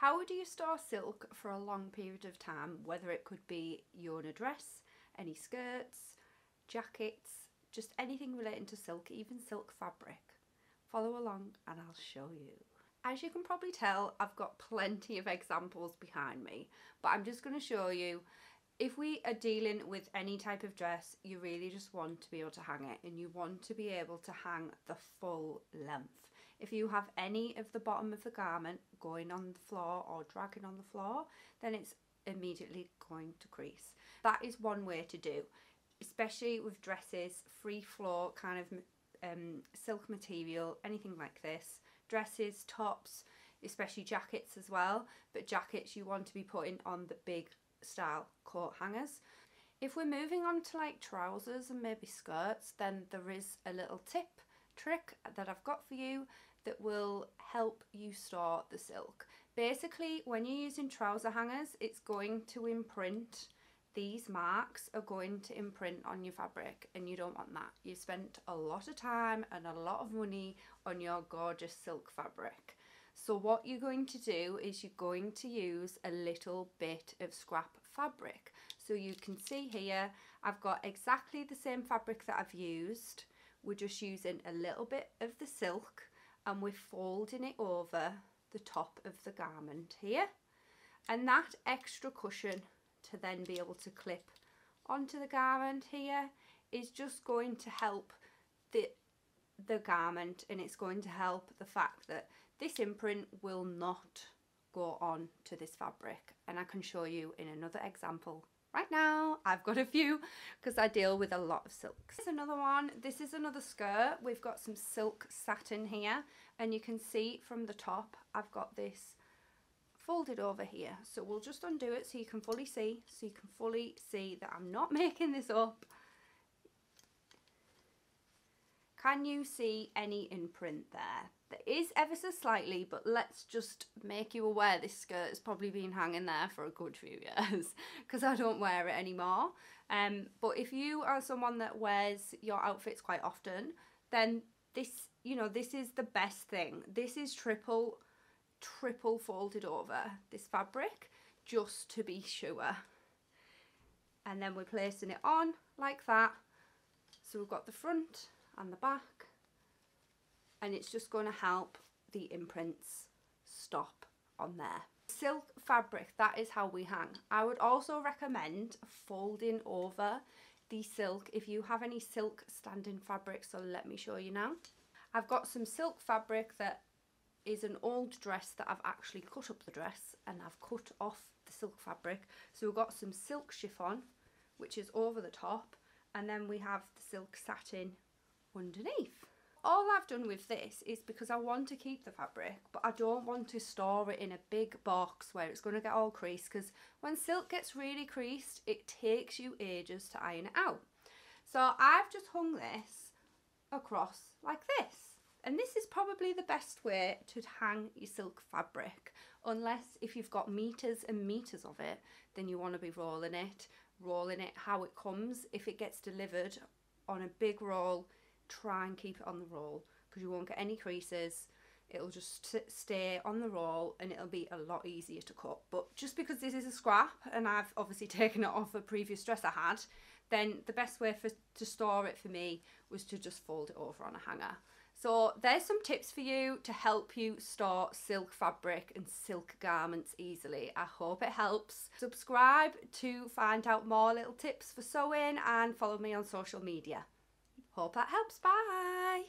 How do you store silk for a long period of time, whether it could be you own a dress, any skirts, jackets, just anything relating to silk, even silk fabric? Follow along and I'll show you. As you can probably tell, I've got plenty of examples behind me, but I'm just going to show you. If we are dealing with any type of dress, you really just want to be able to hang it, and you want to be able to hang the full length. If you have any of the bottom of the garment going on the floor or dragging on the floor, then it's immediately going to crease. That is one way to do, especially with dresses, free floor kind of silk material, anything like this. Dresses, tops, especially jackets as well, but jackets you want to be putting on the big style coat hangers. If we're moving on to like trousers and maybe skirts, then there is a little trick that I've got for you that will help you store the silk. Basically, when you're using trouser hangers, it's going to imprint. These marks are going to imprint on your fabric, and you don't want that. You spent a lot of time and a lot of money on your gorgeous silk fabric. So what you're going to do is you're going to use a little bit of scrap fabric. So you can see here, I've got exactly the same fabric that I've used. We're just using a little bit of the silk and we're folding it over the top of the garment here. And that extra cushion to then be able to clip onto the garment here is just going to help the garment, and it's going to help the fact that this imprint will not go on to this fabric. And I can show you in another example right now. I've got a few because I deal with a lot of silks. Here's another one. This is another skirt. We've got some silk satin here, and you can see from the top I've got this folded over here. So we'll just undo it so you can fully see, that I'm not making this up. Can you see any imprint there? There is ever so slightly, but let's just make you aware this skirt has probably been hanging there for a good few years because I don't wear it anymore. But if you are someone that wears your outfits quite often, then this, you know, this is the best thing. This is triple folded over this fabric just to be sure. And then we're placing it on like that. So we've got the front and the back, and it's just going to help the imprints stop on there. Silk fabric, that is how we hang. I would also recommend folding over the silk if you have any silk standing fabric. So let me show you now. I've got some silk fabric that is an old dress that I've actually cut up the dress, and I've cut off the silk fabric. So we've got some silk chiffon, which is over the top, and then we have the silk satin underneath. All I've done with this is because I want to keep the fabric, but I don't want to store it in a big box where it's going to get all creased, because when silk gets really creased, it takes you ages to iron it out. So I've just hung this across like this. And this is probably the best way to hang your silk fabric, unless if you've got meters and meters of it, then you want to be rolling it how it comes. If it gets delivered on a big roll, try and keep it on the roll because you won't get any creases. It'll just stay on the roll and it'll be a lot easier to cut. But just because this is a scrap and I've obviously taken it off a previous dress I had, then the best way to store it for me was to just fold it over on a hanger. So there's some tips for you to help you store silk fabric and silk garments easily. I hope it helps. Subscribe to find out more little tips for sewing and follow me on social media. Hope that helps. Bye.